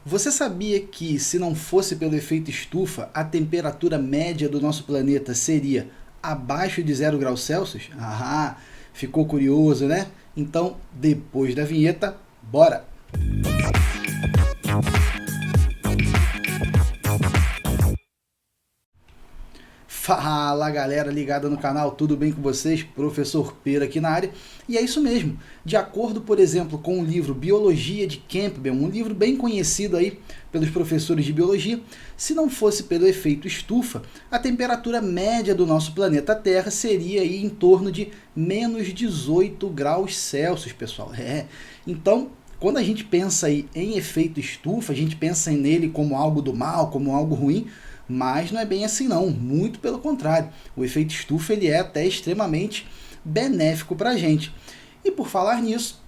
Você sabia que, se não fosse pelo efeito estufa, a temperatura média do nosso planeta seria abaixo de 0 graus Celsius? Ah, ficou curioso, né? Então, depois da vinheta, bora! Fala galera ligada no canal, tudo bem com vocês? Professor Pera aqui na área. E é isso mesmo, de acordo, por exemplo, com o livro Biologia de Campbell, um livro bem conhecido aí pelos professores de biologia, se não fosse pelo efeito estufa, a temperatura média do nosso planeta Terra seria aí em torno de menos 18 graus Celsius, pessoal. Então, quando a gente pensa aí em efeito estufa, a gente pensa nele como algo do mal, como algo ruim, mas não é bem assim não, muito pelo contrário. O efeito estufa ele é até extremamente benéfico para a gente. E por falar nisso,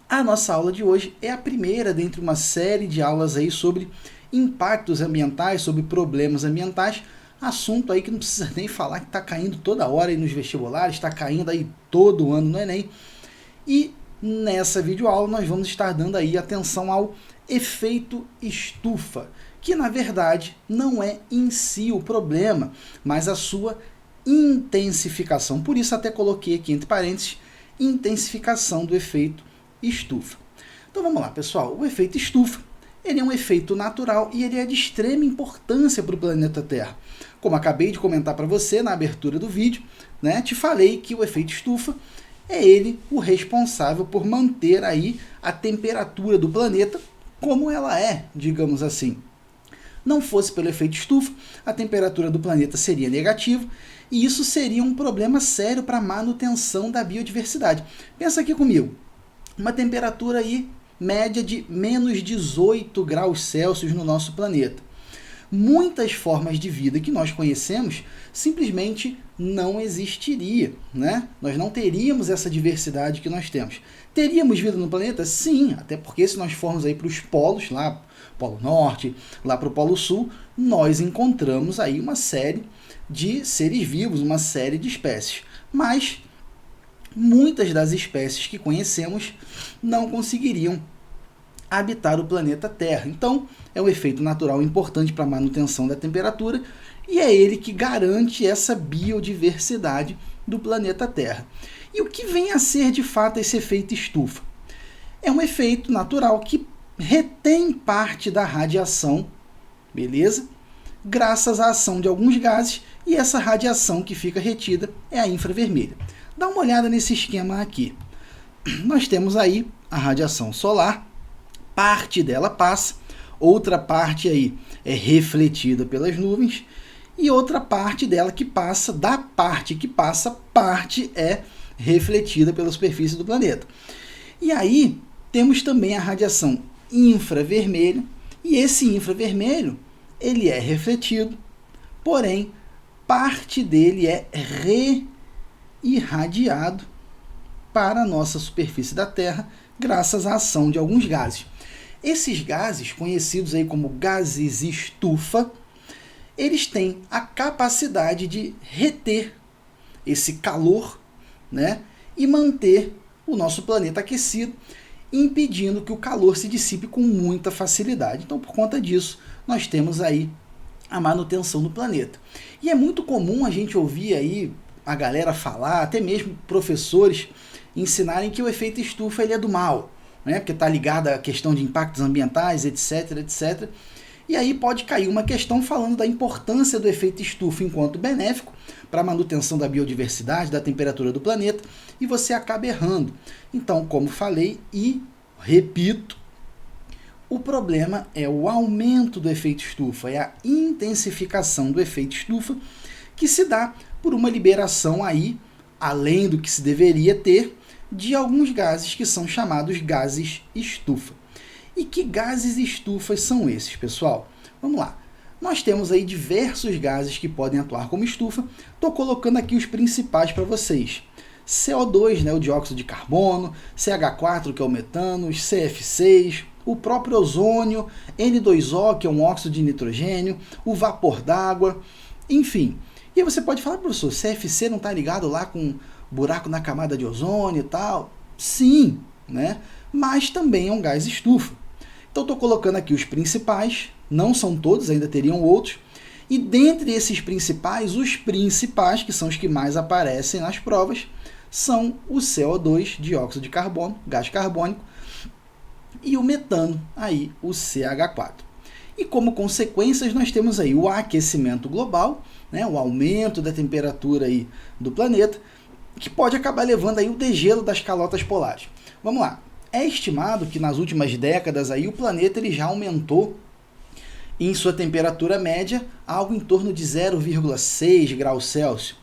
a nossa aula de hoje é a primeira dentre uma série de aulas aí sobre impactos ambientais, sobre problemas ambientais, assunto aí que não precisa nem falar, que está caindo toda hora aí nos vestibulares, está caindo aí todo ano no Enem. E nessa videoaula nós vamos estar dando aí atenção ao efeito estufa, que na verdade não é em si o problema, mas a sua intensificação. Por isso até coloquei aqui entre parênteses, intensificação do efeito estufa. Então vamos lá, pessoal. O efeito estufa, ele é um efeito natural e ele é de extrema importância para o planeta Terra. Como acabei de comentar para você na abertura do vídeo, né, te falei que o efeito estufa é ele o responsável por manter aí a temperatura do planeta como ela é, digamos assim. Não fosse pelo efeito estufa, a temperatura do planeta seria negativa e isso seria um problema sério para a manutenção da biodiversidade. Pensa aqui comigo, uma temperatura aí média de menos 18 graus Celsius no nosso planeta. Muitas formas de vida que nós conhecemos simplesmente não existiria, né? Nós não teríamos essa diversidade que nós temos. Teríamos vida no planeta? Sim, até porque se nós formos aí para os polos, lá Polo Norte, lá para o Polo Sul, nós encontramos aí uma série de seres vivos, uma série de espécies. Mas muitas das espécies que conhecemos não conseguiriam habitar o planeta Terra. Então, é um efeito natural importante para a manutenção da temperatura e é ele que garante essa biodiversidade do planeta Terra. E o que vem a ser de fato esse efeito estufa? É um efeito natural que retém parte da radiação, beleza? Graças à ação de alguns gases, e essa radiação que fica retida é a infravermelha. Dá uma olhada nesse esquema aqui. Nós temos aí a radiação solar, parte dela passa, outra parte aí é refletida pelas nuvens, e outra parte dela que passa, da parte que passa, parte é refletida pela superfície do planeta. E aí temos também a radiação infravermelho, e esse infravermelho ele é refletido, porém parte dele é reirradiado para a nossa superfície da Terra graças à ação de alguns gases. Esses gases, conhecidos aí como gases estufa, eles têm a capacidade de reter esse calor, né, e manter o nosso planeta aquecido, impedindo que o calor se dissipe com muita facilidade. Então, por conta disso, nós temos aí a manutenção do planeta. E é muito comum a gente ouvir aí a galera falar, até mesmo professores ensinarem que o efeito estufa ele é do mal, né? Porque está ligado à questão de impactos ambientais, etc, etc. E aí pode cair uma questão falando da importância do efeito estufa enquanto benéfico para a manutenção da biodiversidade, da temperatura do planeta, e você acaba errando. Então, como falei e repito, o problema é o aumento do efeito estufa, é a intensificação do efeito estufa que se dá por uma liberação aí, além do que se deveria ter, de alguns gases que são chamados gases estufa. E que gases estufas são esses, pessoal? Vamos lá. Nós temos aí diversos gases que podem atuar como estufa. Estou colocando aqui os principais para vocês. CO2, né, o dióxido de carbono, CH4, que é o metano, os CF6, o próprio ozônio, N2O, que é um óxido de nitrogênio, o vapor d'água, enfim. E aí você pode falar, professor, CFC não está ligado lá com buraco na camada de ozônio e tal? Sim, né? Mas também é um gás estufa. Então estou colocando aqui os principais, não são todos, ainda teriam outros, e dentre esses principais, os principais, que são os que mais aparecem nas provas, são o CO2, dióxido de carbono, gás carbônico, e o metano, aí o CH4. E como consequências nós temos aí o aquecimento global, né, o aumento da temperatura aí do planeta, que pode acabar levando aí o degelo das calotas polares. Vamos lá, é estimado que nas últimas décadas aí o planeta ele já aumentou em sua temperatura média algo em torno de 0,6 graus Celsius.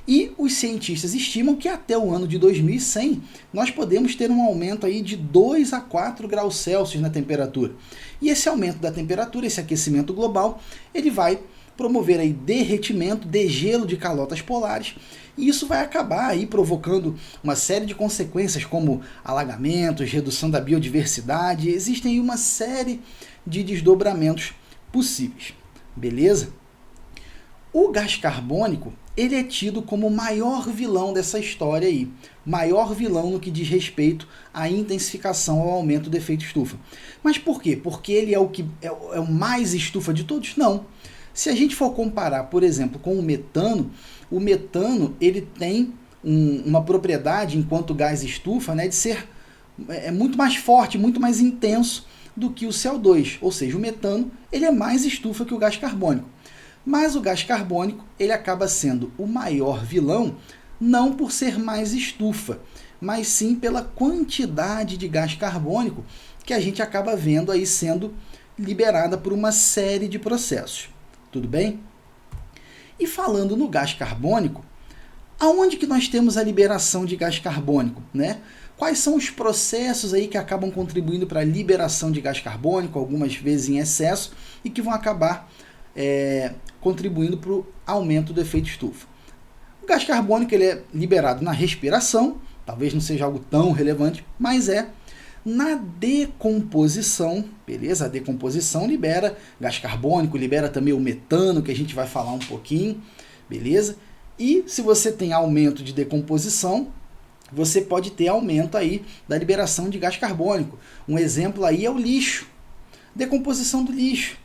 E os cientistas estimam que até o ano de 2100 nós podemos ter um aumento aí de 2 a 4 graus Celsius na temperatura. E esse aumento da temperatura, esse aquecimento global, ele vai promover aí derretimento, degelo de calotas polares, e isso vai acabar aí provocando uma série de consequências como alagamentos, redução da biodiversidade. Existem aí uma série de desdobramentos possíveis, beleza? O gás carbônico, ele é tido como o maior vilão dessa história aí, maior vilão no que diz respeito à intensificação ao aumento do efeito estufa. Mas por quê? Porque ele é o mais estufa de todos? Não. Se a gente for comparar, por exemplo, com o metano ele tem uma propriedade, enquanto gás estufa, né, de ser muito mais forte, muito mais intenso do que o CO2, ou seja, o metano ele é mais estufa que o gás carbônico. Mas o gás carbônico ele acaba sendo o maior vilão, não por ser mais estufa, mas sim pela quantidade de gás carbônico que a gente acaba vendo aí sendo liberada por uma série de processos. Tudo bem? E falando no gás carbônico, aonde que nós temos a liberação de gás carbônico, né? Quais são os processos aí que acabam contribuindo para a liberação de gás carbônico, algumas vezes em excesso, e que vão acabar contribuindo para o aumento do efeito estufa? O gás carbônico ele é liberado na respiração, talvez não seja algo tão relevante, mas na decomposição, beleza? A decomposição libera gás carbônico, libera também o metano, que a gente vai falar um pouquinho, beleza? E se você tem aumento de decomposição, você pode ter aumento aí da liberação de gás carbônico. Um exemplo aí é o lixo, decomposição do lixo.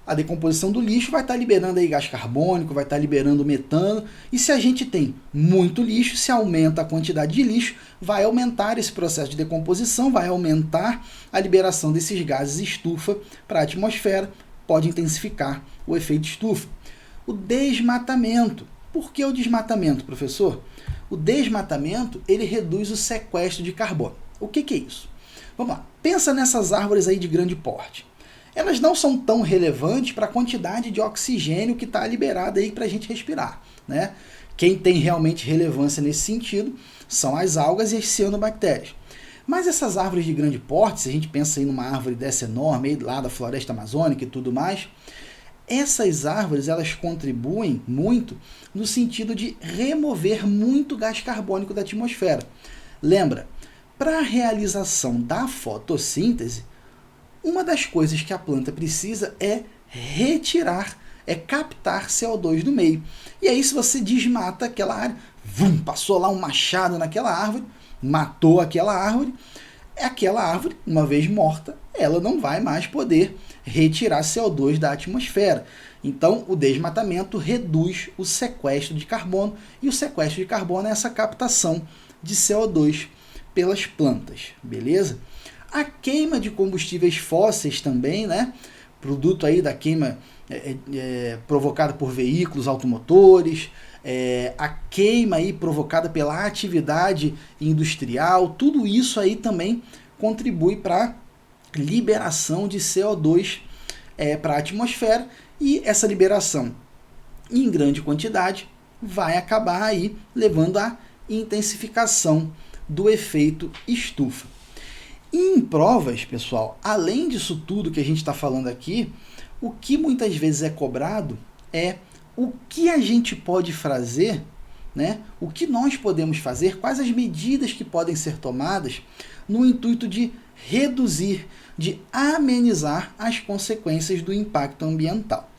A decomposição do lixo vai estar liberando aí gás carbônico, vai estar liberando metano, e se a gente tem muito lixo, se aumenta a quantidade de lixo, vai aumentar esse processo de decomposição, vai aumentar a liberação desses gases estufa para a atmosfera, pode intensificar o efeito estufa. O desmatamento. Por que o desmatamento, professor? O desmatamento ele reduz o sequestro de carbono. O que é isso? Vamos lá, pensa nessas árvores aí de grande porte. Elas não são tão relevantes para a quantidade de oxigênio que está liberada aí para a gente respirar, né? Quem tem realmente relevância nesse sentido são as algas e as cianobactérias. Mas essas árvores de grande porte, se a gente pensa em uma árvore dessa enorme, aí lá da floresta amazônica e tudo mais, essas árvores elas contribuem muito no sentido de remover muito gás carbônico da atmosfera. Lembra, para a realização da fotossíntese, uma das coisas que a planta precisa é retirar, é captar CO2 do meio. E aí se você desmata aquela área, passou lá um machado naquela árvore, matou aquela árvore, uma vez morta, ela não vai mais poder retirar CO2 da atmosfera. Então o desmatamento reduz o sequestro de carbono, e o sequestro de carbono é essa captação de CO2 pelas plantas, beleza? A queima de combustíveis fósseis também, né? Produto aí da queima provocada por veículos automotores, a queima aí provocada pela atividade industrial, tudo isso aí também contribui para a liberação de CO2 para a atmosfera, e essa liberação em grande quantidade vai acabar aí levando à intensificação do efeito estufa. E em provas, pessoal, além disso tudo que a gente está falando aqui, o que muitas vezes é cobrado é o que a gente pode fazer, né? O que nós podemos fazer, quais as medidas que podem ser tomadas no intuito de reduzir, de amenizar as consequências do impacto ambiental.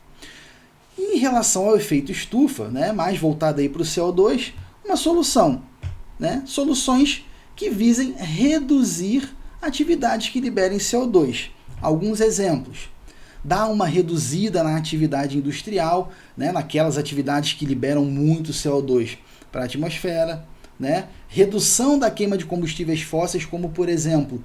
Em relação ao efeito estufa, né, mais voltado aí para o CO2, uma solução, né? Soluções que visem reduzir atividades que liberem CO2. Alguns exemplos: dá uma reduzida na atividade industrial, né, naquelas atividades que liberam muito CO2 para a atmosfera, né? Redução da queima de combustíveis fósseis, como por exemplo,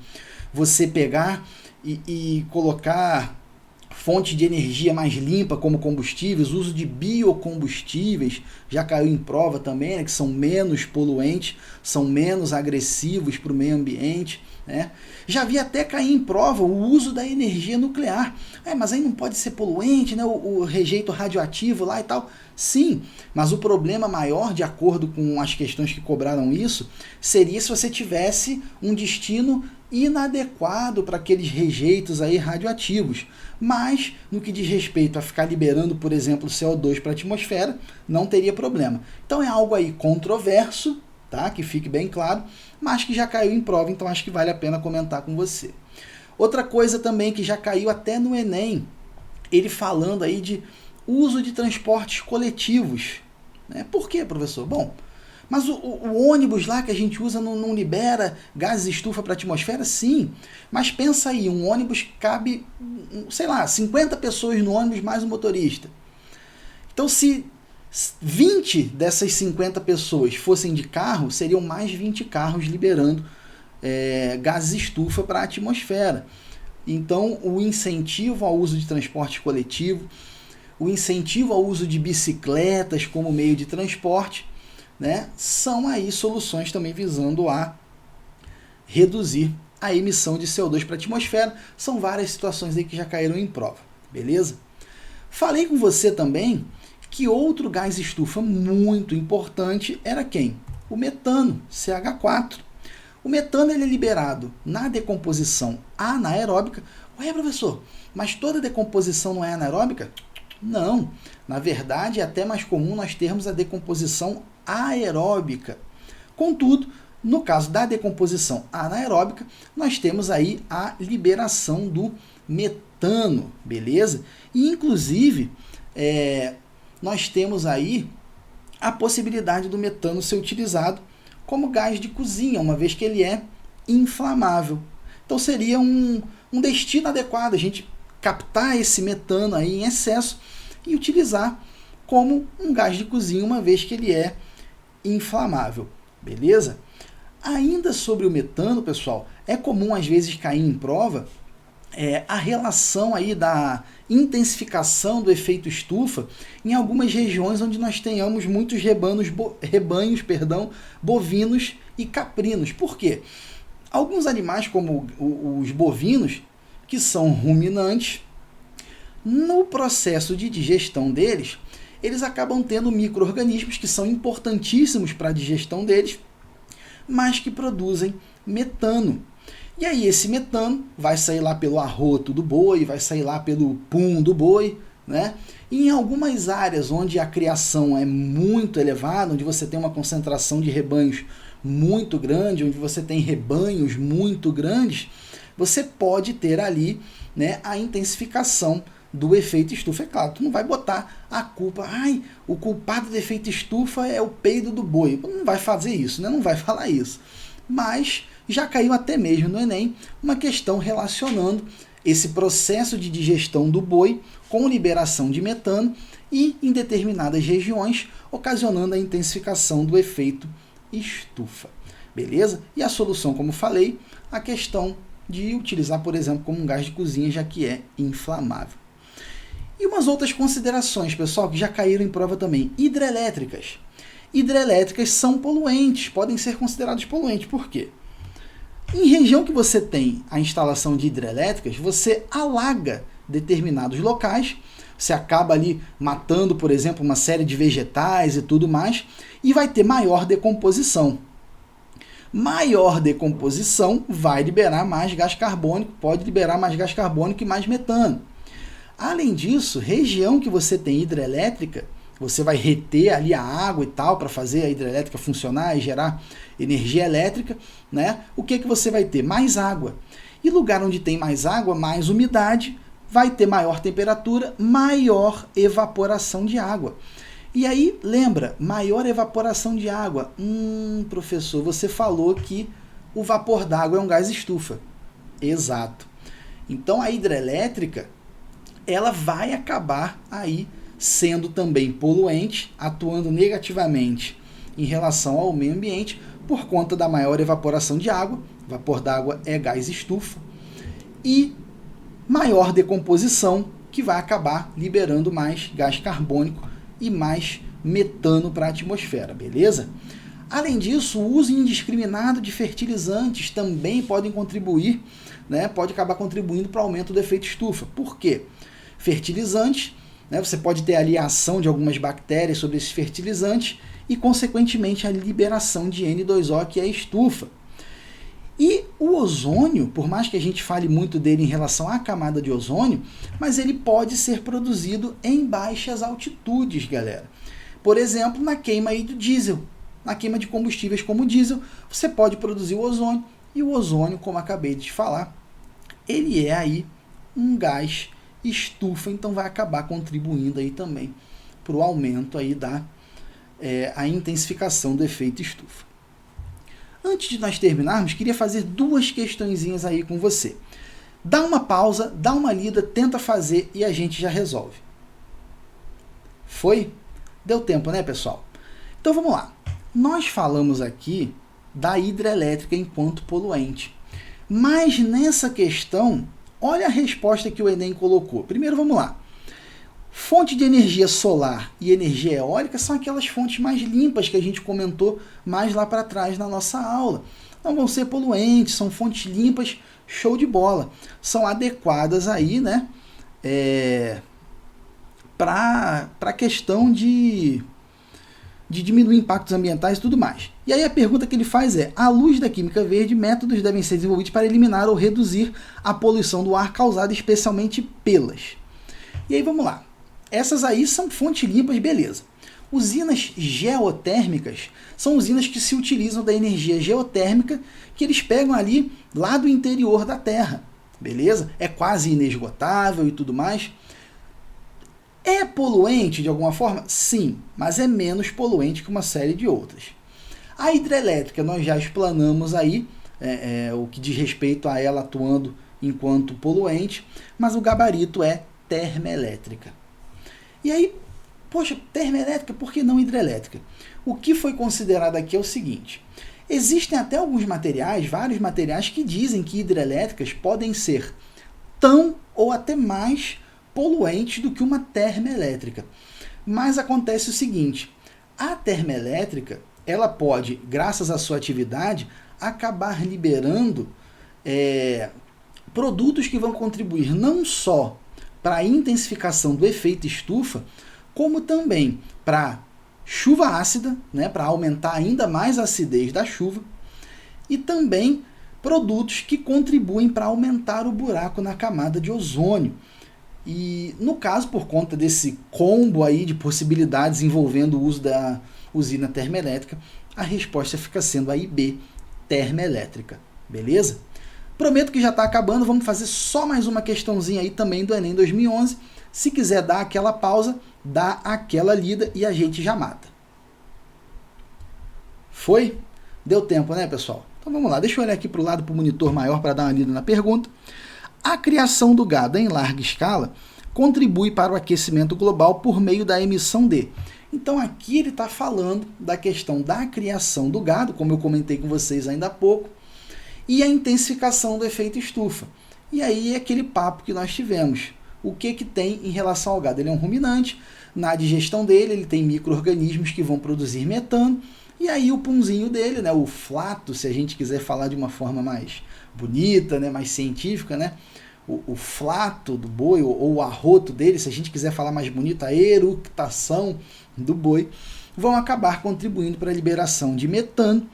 você pegar e colocar fonte de energia mais limpa como combustíveis, uso de biocombustíveis, já caiu em prova também, né, que são menos poluentes, são menos agressivos para o meio ambiente, né? Já vi até cair em prova o uso da energia nuclear. Mas aí não pode ser poluente, né? O rejeito radioativo lá e tal. Sim, mas o problema maior, de acordo com as questões que cobraram isso, seria se você tivesse um destino inadequado para aqueles rejeitos aí radioativos. Mas, no que diz respeito a ficar liberando, por exemplo, CO2 para a atmosfera, não teria problema. Então é algo aí controverso, tá? Que fique bem claro, mas que já caiu em prova, então acho que vale a pena comentar com você. Outra coisa também que já caiu até no Enem, ele falando aí de uso de transportes coletivos, né? Por quê, professor? Bom, mas o ônibus lá que a gente usa não libera gases estufa para a atmosfera? Sim, mas pensa aí, um ônibus cabe, sei lá, 50 pessoas no ônibus mais o motorista. Então, se 20 dessas 50 pessoas fossem de carro, seriam mais 20 carros liberando gases estufa para a atmosfera. Então, o incentivo ao uso de transporte coletivo, o incentivo ao uso de bicicletas como meio de transporte, né, são aí soluções também visando a reduzir a emissão de CO2 para a atmosfera. São várias situações aí que já caíram em prova, beleza? Falei com você também que outro gás estufa muito importante era quem? O metano, CH4. O metano ele é liberado na decomposição anaeróbica. Ué, professor, mas toda decomposição não é anaeróbica? Não. Na verdade, é até mais comum nós termos a decomposição aeróbica. Contudo, no caso da decomposição anaeróbica, nós temos aí a liberação do metano, beleza? E, inclusive, nós temos aí a possibilidade do metano ser utilizado como gás de cozinha, uma vez que ele é inflamável. Então seria um destino adequado a gente captar esse metano aí em excesso e utilizar como um gás de cozinha, uma vez que ele é inflamável, beleza? Ainda sobre o metano, pessoal, é comum às vezes cair em prova a relação aí da intensificação do efeito estufa em algumas regiões onde nós tenhamos muitos rebanhos, bovinos e caprinos. Por quê? Alguns animais, como os bovinos, que são ruminantes, no processo de digestão deles, eles acabam tendo micro-organismos que são importantíssimos para a digestão deles, mas que produzem metano. E aí esse metano vai sair lá pelo arroto do boi, vai sair lá pelo pum do boi, né? E em algumas áreas onde a criação é muito elevada, onde você tem uma concentração de rebanhos muito grande, onde você tem rebanhos muito grandes, você pode ter ali, né, a intensificação do efeito estufa. É claro, tu não vai botar a culpa, o culpado do efeito estufa é o peido do boi. Não vai fazer isso, né? Não vai falar isso. Mas já caiu até mesmo no Enem uma questão relacionando esse processo de digestão do boi com liberação de metano e, em determinadas regiões, ocasionando a intensificação do efeito estufa. Beleza? E a solução, como falei, a questão de utilizar, por exemplo, como um gás de cozinha, já que é inflamável. E umas outras considerações, pessoal, que já caíram em prova também. Hidrelétricas. Hidrelétricas são poluentes, podem ser consideradas poluentes. Por quê? Em região que você tem a instalação de hidrelétricas, você alaga determinados locais, você acaba ali matando, por exemplo, uma série de vegetais e tudo mais, e vai ter maior decomposição. Maior decomposição vai liberar mais gás carbônico, pode liberar mais gás carbônico e mais metano. Além disso, região que você tem hidrelétrica, você vai reter ali a água e tal para fazer a hidrelétrica funcionar e gerar energia elétrica, né? O que você vai ter? Mais água. E lugar onde tem mais água, mais umidade, vai ter maior temperatura, maior evaporação de água. E aí, lembra, maior evaporação de água. Professor, você falou que o vapor d'água é um gás estufa. Exato. Então a hidrelétrica, ela vai acabar aí sendo também poluente, atuando negativamente em relação ao meio ambiente por conta da maior evaporação de água, vapor d'água é gás estufa, e maior decomposição, que vai acabar liberando mais gás carbônico e mais metano para a atmosfera, beleza? Além disso, o uso indiscriminado de fertilizantes também podem contribuir, né, pode acabar contribuindo para o aumento do efeito estufa. Por quê? Fertilizantes, né, você pode ter ali a ação de algumas bactérias sobre esses fertilizantes e, consequentemente, a liberação de N2O, que é a estufa. E o ozônio, por mais que a gente fale muito dele em relação à camada de ozônio, mas ele pode ser produzido em baixas altitudes, galera. Por exemplo, na queima aí do diesel, na queima de combustíveis como o diesel, você pode produzir o ozônio, e o ozônio, como acabei de falar, ele é aí um gás estufa, então vai acabar contribuindo aí também para o aumento aí a intensificação do efeito estufa. Antes de nós terminarmos, queria fazer duas questõezinhas aí com você. Dá uma pausa, dá uma lida, tenta fazer e a gente já resolve. Foi? Deu tempo, né, pessoal? Então vamos lá. Nós falamos aqui da hidrelétrica enquanto poluente. Mas nessa questão, olha a resposta que o Enem colocou. Primeiro vamos lá. Fonte de energia solar e energia eólica são aquelas fontes mais limpas que a gente comentou mais lá para trás na nossa aula. Não vão ser poluentes, são fontes limpas, show de bola. São adequadas aí, né, para a questão de diminuir impactos ambientais e tudo mais. E aí a pergunta que ele faz é: à luz da química verde, métodos devem ser desenvolvidos para eliminar ou reduzir a poluição do ar causada especialmente pelas. E aí vamos lá. Essas aí são fontes limpas, beleza. Usinas geotérmicas são usinas que se utilizam da energia geotérmica que eles pegam ali lá do interior da Terra, beleza? É quase inesgotável e tudo mais. É poluente de alguma forma? Sim, mas é menos poluente que uma série de outras. A hidrelétrica nós já explanamos aí, o que diz respeito a ela atuando enquanto poluente, mas o gabarito é termoelétrica. E aí, poxa, termoelétrica, por que não hidrelétrica? O que foi considerado aqui é o seguinte: existem até alguns materiais, vários materiais, que dizem que hidrelétricas podem ser tão ou até mais poluentes do que uma termoelétrica. Mas acontece o seguinte: a termoelétrica, ela pode, graças à sua atividade, acabar liberando produtos que vão contribuir não só para a intensificação do efeito estufa, como também para chuva ácida, né, para aumentar ainda mais a acidez da chuva, e também produtos que contribuem para aumentar o buraco na camada de ozônio. E no caso, por conta desse combo aí de possibilidades envolvendo o uso da usina termoelétrica, a resposta fica sendo a IB, termoelétrica, beleza? Prometo que já está acabando, vamos fazer só mais uma questãozinha aí também do Enem 2011. Se quiser dar aquela pausa, dá aquela lida e a gente já mata. Foi? Deu tempo, né, pessoal? Então vamos lá, deixa eu olhar aqui para o lado, para o monitor maior, para dar uma lida na pergunta. A criação do gado em larga escala contribui para o aquecimento global por meio da emissão de... Então aqui ele está falando da questão da criação do gado, como eu comentei com vocês ainda há pouco, e a intensificação do efeito estufa. E aí é aquele papo que nós tivemos. O que tem em relação ao gado? Ele é um ruminante, na digestão dele ele tem micro-organismos que vão produzir metano, e aí o punzinho dele, né, o flato, se a gente quiser falar de uma forma mais bonita, né, mais científica, né, o flato do boi, ou o arroto dele, se a gente quiser falar mais bonito, a eructação do boi, vão acabar contribuindo para a liberação de metano.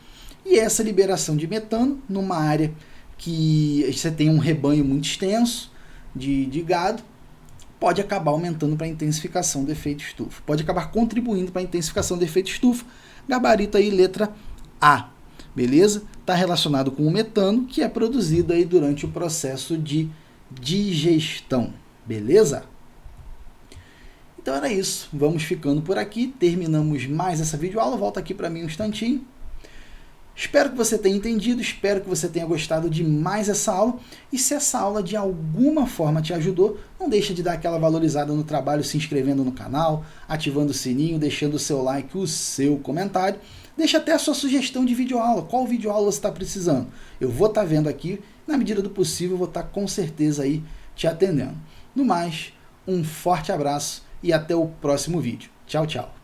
E essa liberação de metano, numa área que você tem um rebanho muito extenso de gado, pode acabar aumentando para a intensificação do efeito estufa. Pode acabar contribuindo para a intensificação do efeito estufa. Gabarito aí, letra A. Beleza? Está relacionado com o metano, que é produzido aí durante o processo de digestão. Beleza? Então era isso. Vamos ficando por aqui. Terminamos mais essa videoaula. Volta aqui para mim um instantinho. Espero que você tenha entendido, espero que você tenha gostado de mais essa aula, e se essa aula de alguma forma te ajudou, não deixa de dar aquela valorizada no trabalho se inscrevendo no canal, ativando o sininho, deixando o seu like, o seu comentário, deixa até a sua sugestão de videoaula, qual videoaula você está precisando. Eu vou estar vendo aqui, na medida do possível, vou estar com certeza aí te atendendo. No mais, um forte abraço e até o próximo vídeo. Tchau, tchau.